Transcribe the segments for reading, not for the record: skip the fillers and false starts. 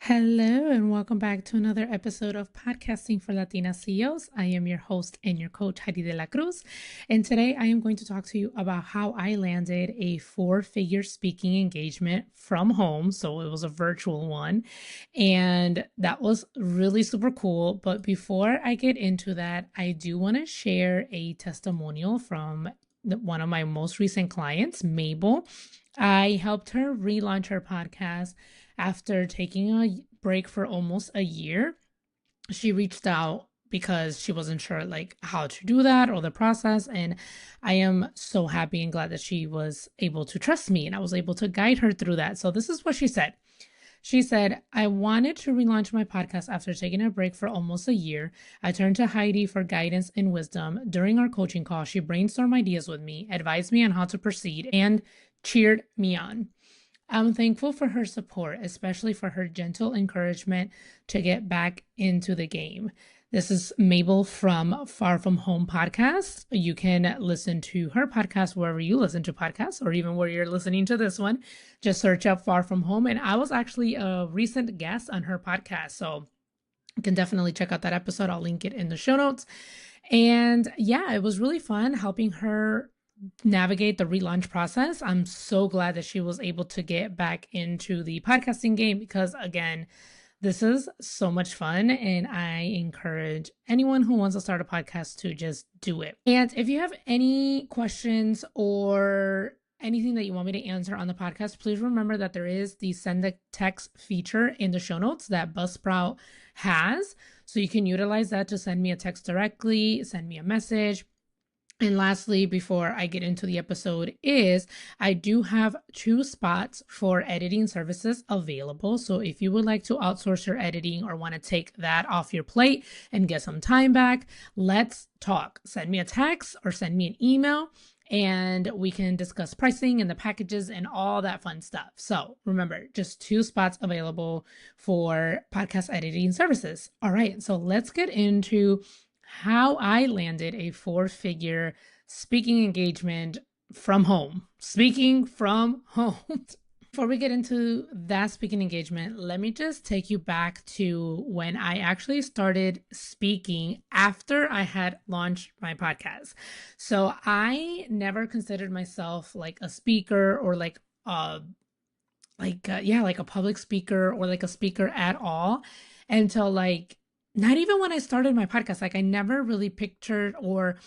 Hello, and welcome back to another episode of Podcasting for Latina CEOs. I am your host and your coach, Heidi de la Cruz. And today I am going to talk to you about how I landed a four-figure speaking engagement from home. So it was a virtual one. And that was really super cool. But before I get into that, I do want to share a testimonial from one of my most recent clients, Mabel. I helped her relaunch her podcast after taking a break for almost a year. She reached out because she wasn't sure how to do that or the process, and I am so happy and glad that she was able to trust me and I was able to guide her through that. So this is what she said. She said, I wanted to relaunch my podcast after taking a break for almost a year. I turned to Heidi for guidance and wisdom. During our coaching call, she brainstormed ideas with me, advised me on how to proceed, and cheered me on. I'm thankful for her support, especially for her gentle encouragement to get back into the game. This is Mabel from Far From Home podcast. You can listen to her podcast wherever you listen to podcasts, or even where you're listening to this one. Just search up Far From Home. And I was actually a recent guest on her podcast, so you can definitely check out that episode. I'll link it in the show notes. And yeah, it was really fun helping her navigate the relaunch process. I'm so glad that she was able to get back into the podcasting game because, again, this is so much fun, and I encourage anyone who wants to start a podcast to just do it. And if you have any questions or anything that you want me to answer on the podcast, please remember that there is the send a text feature in the show notes that Buzzsprout has. So you can utilize that to send me a text directly, send me a message. And lastly, before I get into the episode, I do have 2 spots for editing services available. So if you would like to outsource your editing or want to take that off your plate and get some time back, let's talk. Send me a text or send me an email and we can discuss pricing and the packages and all that fun stuff. So remember, just 2 spots available for podcast editing services. All right, so let's get into how I landed a 4-figure speaking engagement from home. Speaking from home. Before we get into that speaking engagement, let me just take you back to when I actually started speaking after I had launched my podcast. So I never considered myself like a speaker or like a public speaker or like a speaker at all until not even when I started my podcast. I never really pictured or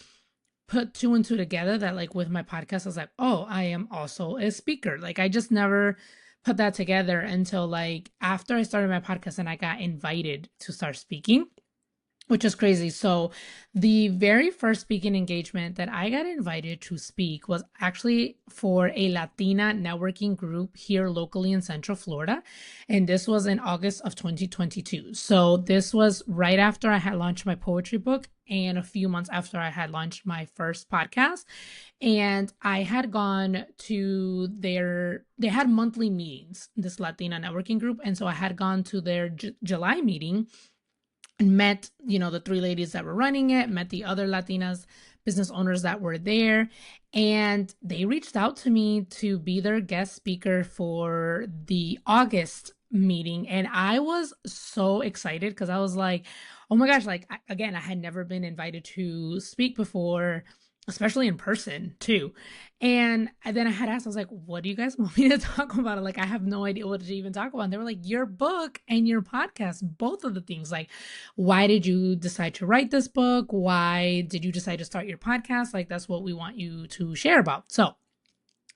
put 2 and 2 together that with my podcast, I was like, oh, I am also a speaker. I just never put that together until after I started my podcast and I got invited to start speaking, which is crazy. So the very first speaking engagement that I got invited to speak was actually for a Latina networking group here locally in Central Florida. And this was in August of 2022. So this was right after I had launched my poetry book and a few months after I had launched my first podcast. And I had gone to they had monthly meetings, this Latina networking group. And so I had gone to their July meeting and met, the 3 ladies that were running it, met the other Latinas business owners that were there. And they reached out to me to be their guest speaker for the August meeting. And I was so excited because I was like, oh my gosh, again, I had never been invited to speak before, especially in person too. And then I had asked, I was like, what do you guys want me to talk about? I have no idea what to even talk about. And they were like, your book and your podcast, both of the things. Why did you decide to write this book? Why did you decide to start your podcast? That's what we want you to share about. So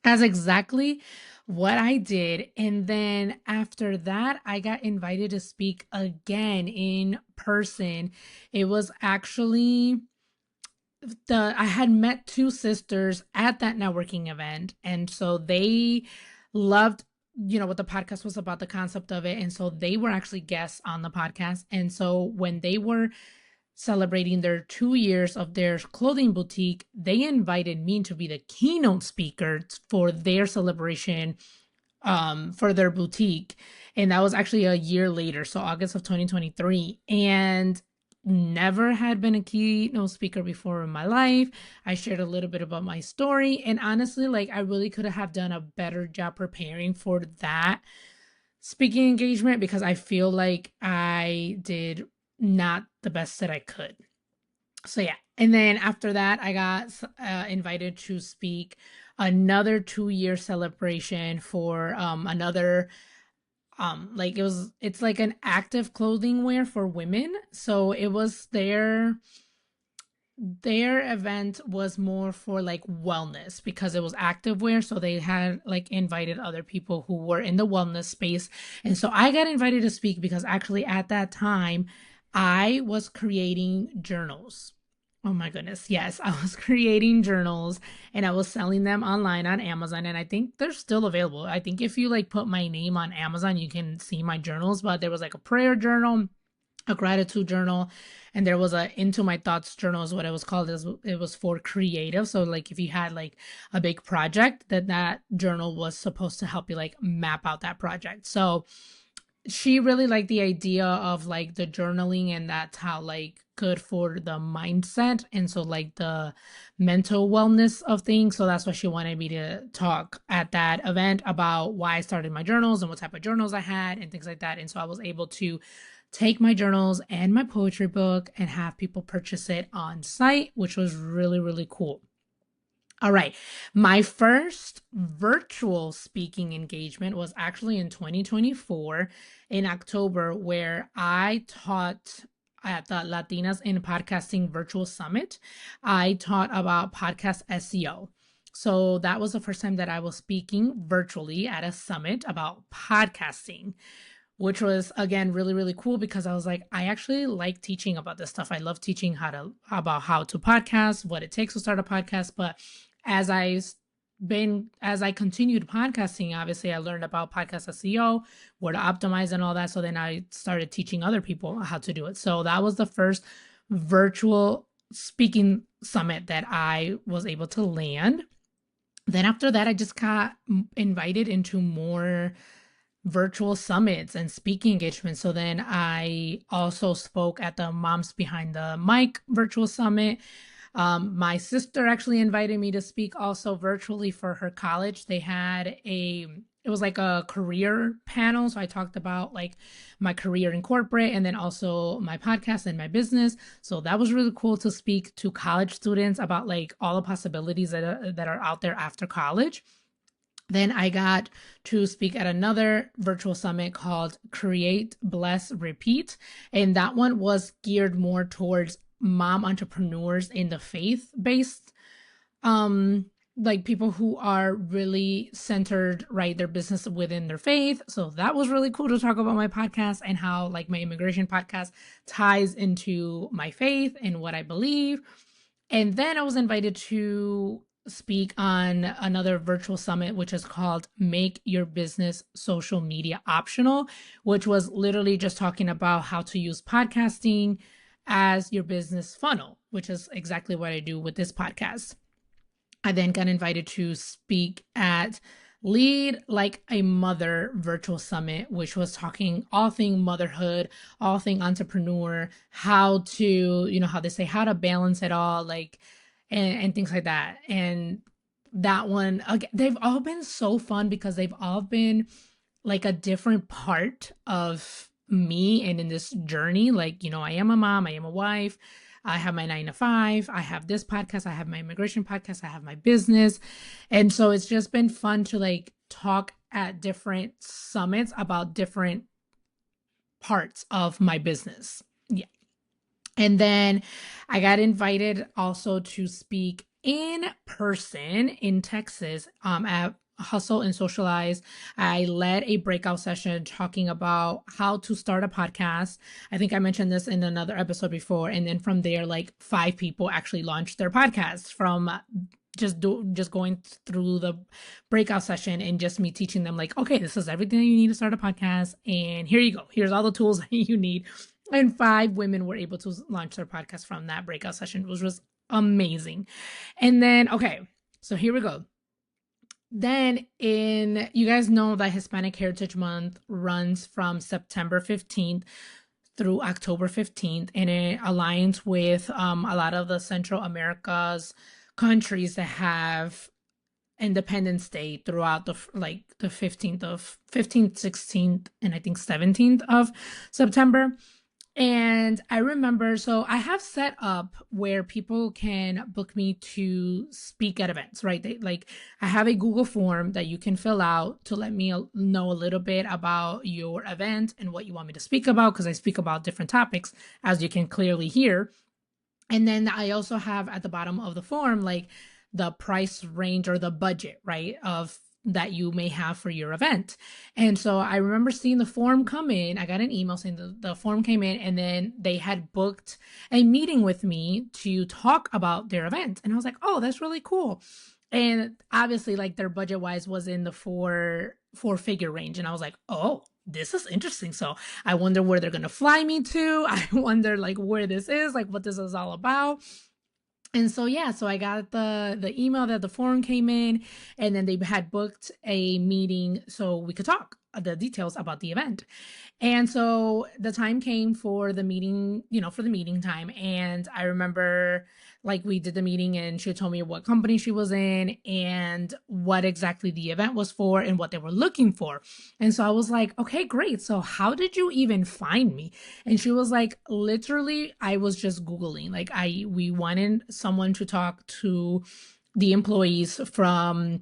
that's exactly what I did. And then after that, I got invited to speak again in person. It was actually I had met 2 sisters at that networking event. And so they loved, what the podcast was about, the concept of it. And so they were actually guests on the podcast. And so when they were celebrating their 2 years of their clothing boutique, they invited me to be the keynote speaker for their celebration for their boutique. And that was actually a year later, so August of 2023. And never had been a keynote speaker before in my life. I shared a little bit about my story. And honestly, I really could have done a better job preparing for that speaking engagement because I feel like I did not the best that I could. So yeah. And then after that, I got invited to speak another 2-year celebration for another like it's like an active clothing wear for women. So it was their event was more for like wellness because it was activewear, so they had like invited other people who were in the wellness space. And so I got invited to speak because actually at that time I was creating journals. Oh my goodness, yes, I was creating journals and I was selling them online on Amazon, and I think they're still available. I think if you like put my name on Amazon you can see my journals. But there was like a prayer journal, a gratitude journal, and there was a into my thoughts journal is what it was called. It was for creative, so like if you had like a big project, that journal was supposed to help you like map out that project. So she really liked the idea of like the journaling, and that's how like good for the mindset and so like the mental wellness of things. So that's why she wanted me to talk at that event about why I started my journals and what type of journals I had and things like that. And so I was able to take my journals and my poetry book and have people purchase it on site, which was really, really cool. All right. My first virtual speaking engagement was actually in 2024 in October, where I taught at the Latinas in Podcasting Virtual Summit. I taught about podcast SEO. So that was the first time that I was speaking virtually at a summit about podcasting, which was again really really cool because I was like, I actually like teaching about this stuff. I love teaching how to podcast, what it takes to start a podcast. But as I as I continued podcasting, obviously I learned about podcast SEO, where to optimize and all that. So then I started teaching other people how to do it. So that was the first virtual speaking summit that I was able to land. Then after that, I just got invited into more virtual summits and speaking engagements. So then I also spoke at the Moms Behind the Mic virtual summit. My sister actually invited me to speak also virtually for her college. They had it was like a career panel. So I talked about like my career in corporate and then also my podcast and my business. So that was really cool to speak to college students about like all the possibilities that are out there after college. Then I got to speak at another virtual summit called Create, Bless, Repeat. And that one was geared more towards mom entrepreneurs in the faith based, like people who are really centered, right, their business within their faith. So that was really cool to talk about my podcast and how like my immigration podcast ties into my faith and what I believe. And then I was invited to speak on another virtual summit, which is called Make Your Business Social Media Optional, which was literally just talking about how to use podcasting as your business funnel, which is exactly what I do with this podcast. I then got invited to speak at Lead Like a Mother virtual summit, which was talking all thing motherhood, all thing entrepreneur, how to, how they say, how to balance it all, like, and things like that. And that one, again, they've all been so fun because they've all been like a different part of me and in this journey. Like, I am a mom, I am a wife, I have my 9 to 5, I have this podcast, I have my immigration podcast, I have my business. And so it's just been fun to like talk at different summits about different parts of my business. Yeah. And then I got invited also to speak in person in Texas at Hustle and Socialize. I led a breakout session talking about how to start a podcast. I think I mentioned this in another episode before. And then from there, like 5 people actually launched their podcasts from just going through the breakout session and just me teaching them like, okay, this is everything that you need to start a podcast. And here you go. Here's all the tools that you need. And 5 women were able to launch their podcast from that breakout session, which was amazing. And then, okay, so here we go. Then you guys know that Hispanic Heritage Month runs from September 15th through October 15th, and it aligns with a lot of the Central America's countries that have Independence Day throughout the 15th, 16th, and I think 17th of September. And I remember, so I have set up where people can book me to speak at events, right? I have a Google form that you can fill out to let me know a little bit about your event and what you want me to speak about, because I speak about different topics, as you can clearly hear. And then I also have at the bottom of the form, like the price range or the budget, right, of that you may have for your event. And so I remember seeing the form come in. I got an email saying the form came in, and then they had booked a meeting with me to talk about their event. And I was like, oh, that's really cool. And obviously, like, their budget wise was in the four figure range. And I was like, oh, this is interesting. So I wonder where they're gonna fly me to. I wonder like where this is, like what this is all about. And so yeah, so I got the email that the form came in, and then they had booked a meeting so we could talk the details about the event. And so the time came for the meeting, for the meeting time. And I remember, like, we did the meeting and she told me what company she was in and what exactly the event was for and what they were looking for. And so I was like, okay, great. So how did you even find me? And she was like, literally, I was just Googling. Like, we wanted someone to talk to the employees from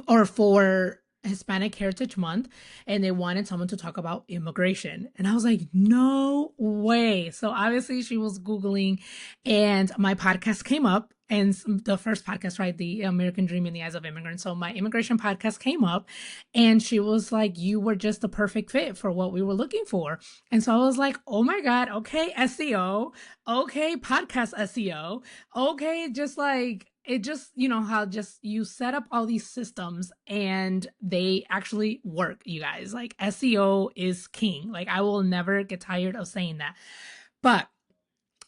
or for Hispanic Heritage Month, and they wanted someone to talk about immigration. And I was like, no way. So obviously she was Googling, and my podcast came up. And the first podcast, right? The American Dream in the Eyes of Immigrants. So my immigration podcast came up, and she was like, you were just the perfect fit for what we were looking for. And so I was like, oh my God, okay, SEO, okay, podcast SEO, okay, just like, it just, how just you set up all these systems and they actually work, you guys. Like, SEO is king. Like, I will never get tired of saying that. But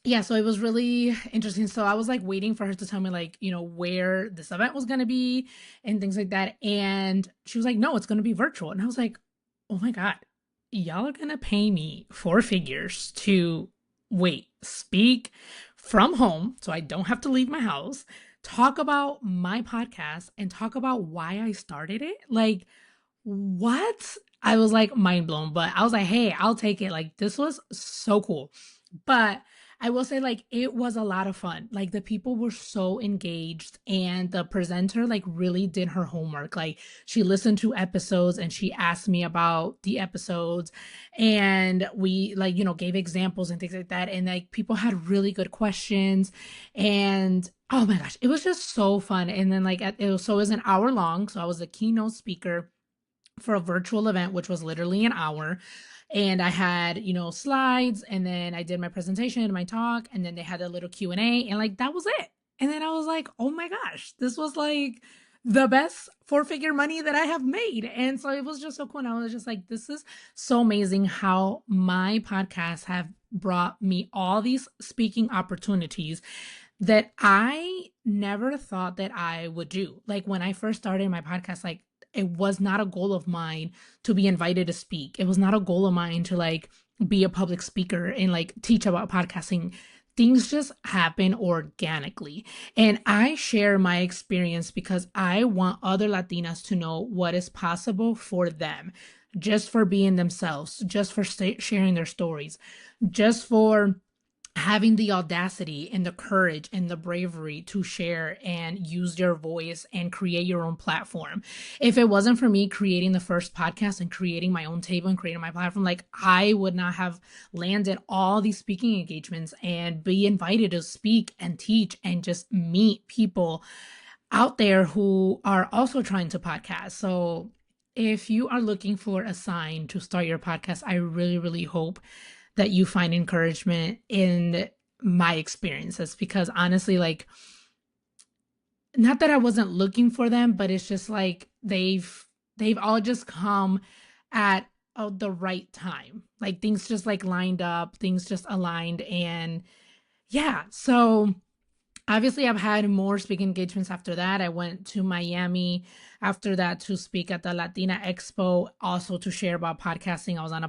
yeah, so it was really interesting. So I was like waiting for her to tell me, like, where this event was going to be and things like that. And she was like, no, it's going to be virtual. And I was like, oh my God, y'all are going to pay me four figures to speak from home so I don't have to leave my house, talk about my podcast, and talk about why I started it. Like, what? I was like mind blown, but I was like, hey, I'll take it. Like, this was so cool. But I will say, like, it was a lot of fun. Like, the people were so engaged, and the presenter, like, really did her homework. Like, she listened to episodes and she asked me about the episodes, and we, like, gave examples and things like that. And like, people had really good questions, and oh my gosh, it was just so fun. And then, like, it was an hour long. So I was a keynote speaker for a virtual event, which was literally an hour. And I had, slides, and then I did my presentation and my talk, and then they had a little Q&A, and like, that was it. And then I was like, oh my gosh, this was like the best four-figure money that I have made. And so it was just so cool. And I was just like, this is so amazing how my podcasts have brought me all these speaking opportunities that I never thought that I would do. Like, when I first started my podcast, like, it was not a goal of mine to be invited to speak. It was not a goal of mine to like be a public speaker and like teach about podcasting. Things just happen organically. And I share my experience because I want other Latinas to know what is possible for them, just for being themselves, just for sharing their stories, just for having the audacity and the courage and the bravery to share and use your voice and create your own platform. If it wasn't for me creating the first podcast and creating my own table and creating my platform, like, I would not have landed all these speaking engagements and be invited to speak and teach and just meet people out there who are also trying to podcast. So if you are looking for a sign to start your podcast, I really, really hope that you find encouragement in my experiences, because honestly, like, not that I wasn't looking for them, but it's just like they've all just come at the right time. Like, things just like lined up, things just aligned. And yeah, so obviously I've had more speaking engagements after that. I went to Miami after that to speak at the Latina Expo, also to share about podcasting. I was on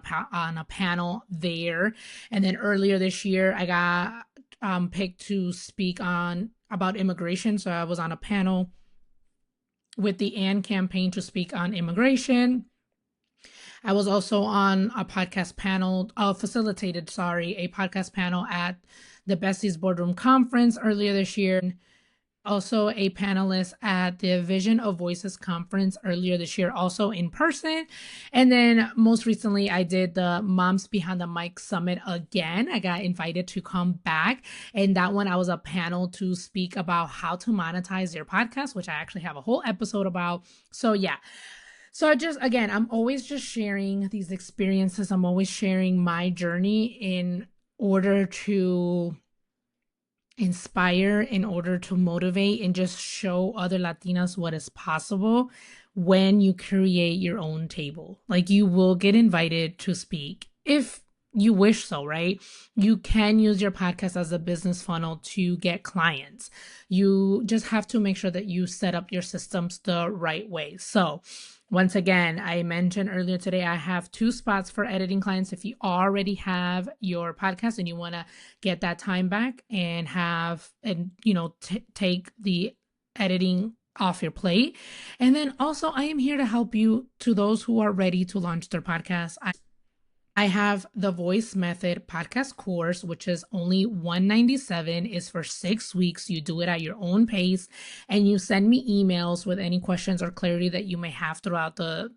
a panel there. And then earlier this year, I got picked to speak on about immigration. So I was on a panel with the AND campaign to speak on immigration. I was also on a podcast panel, facilitated, a podcast panel at the Besties Boardroom Conference earlier this year. Also a panelist at the Vision of Voices conference earlier this year, also in person. And then most recently, I did the Moms Behind the Mic Summit again. I got invited to come back. And that one, I was a panel to speak about how to monetize your podcast, which I actually have a whole episode about. So yeah. So again, I'm always just sharing these experiences. I'm always sharing my journey in order to inspire, in order to motivate, and just show other Latinas what is possible when you create your own table. Like, you will get invited to speak if you wish so, right? You can use your podcast as a business funnel to get clients. You just have to make sure that you set up your systems the right way. So once again, I mentioned earlier today, I have 2 spots for editing clients. If you already have your podcast and you want to get that time back and take the editing off your plate. And then also, I am here to help you, to those who are ready to launch their podcast. I have the Voice Method podcast course, which is only $197, is for 6 weeks. You do it at your own pace, and you send me emails with any questions or clarity that you may have throughout the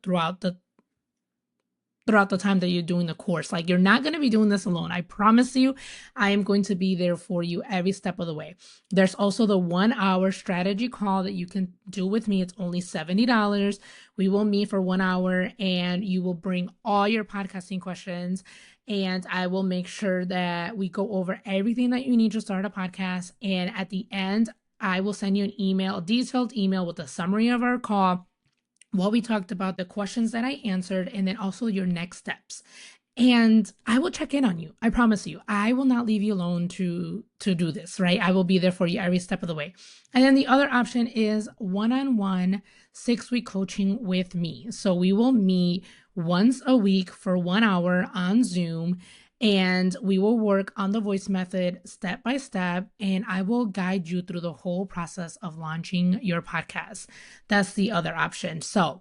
time that you're doing the course. Like, you're not going to be doing this alone. I promise you, I am going to be there for you every step of the way. There's also the 1-hour strategy call that you can do with me. It's only $70. We will meet for 1 hour, and you will bring all your podcasting questions, and I will make sure that we go over everything that you need to start a podcast. And at the end, I will send you an email, a detailed email with a summary of our call, what we talked about, the questions that I answered, and then also your next steps. And I will check in on you. I promise you, I will not leave you alone to do this, right? I will be there for you every step of the way. And then the other option is one-on-one 6-week coaching with me. So we will meet once a week for 1 hour on Zoom, and we will work on the voice method step by step, and I will guide you through the whole process of launching your podcast. That's the other option. So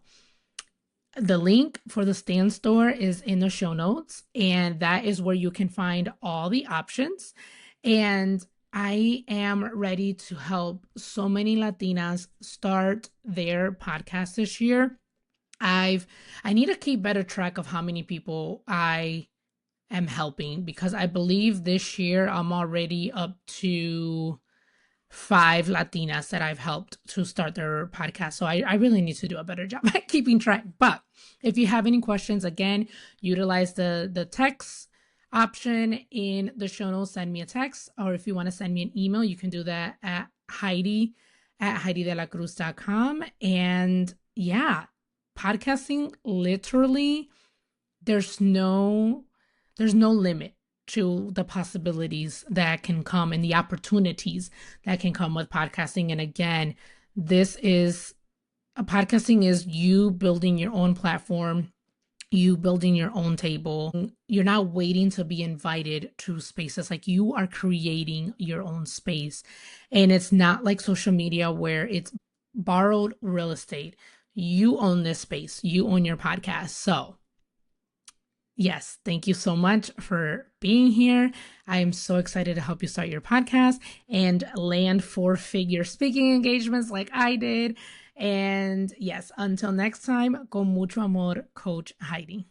the link for the Stand Store is in the show notes, and that is where you can find all the options. And I am ready to help so many Latinas start their podcast this year. I need to keep better track of how many people I am helping, because I believe this year I'm already up to 5 Latinas that I've helped to start their podcast. So I really need to do a better job at keeping track. But if you have any questions, again, utilize the text option in the show notes. Send me a text, or if you want to send me an email, you can do that at Heidi@HeidiDeLaCruz.com. And yeah, podcasting, literally, there's no limit to the possibilities that can come and the opportunities that can come with podcasting. And again, podcasting is you building your own platform, you building your own table. You're not waiting to be invited to spaces. Like, you are creating your own space. And it's not like social media where it's borrowed real estate. You own this space. You own your podcast. So yes, thank you so much for being here. I am so excited to help you start your podcast and land 4-figure speaking engagements like I did. And yes, until next time, con mucho amor, Coach Heidi.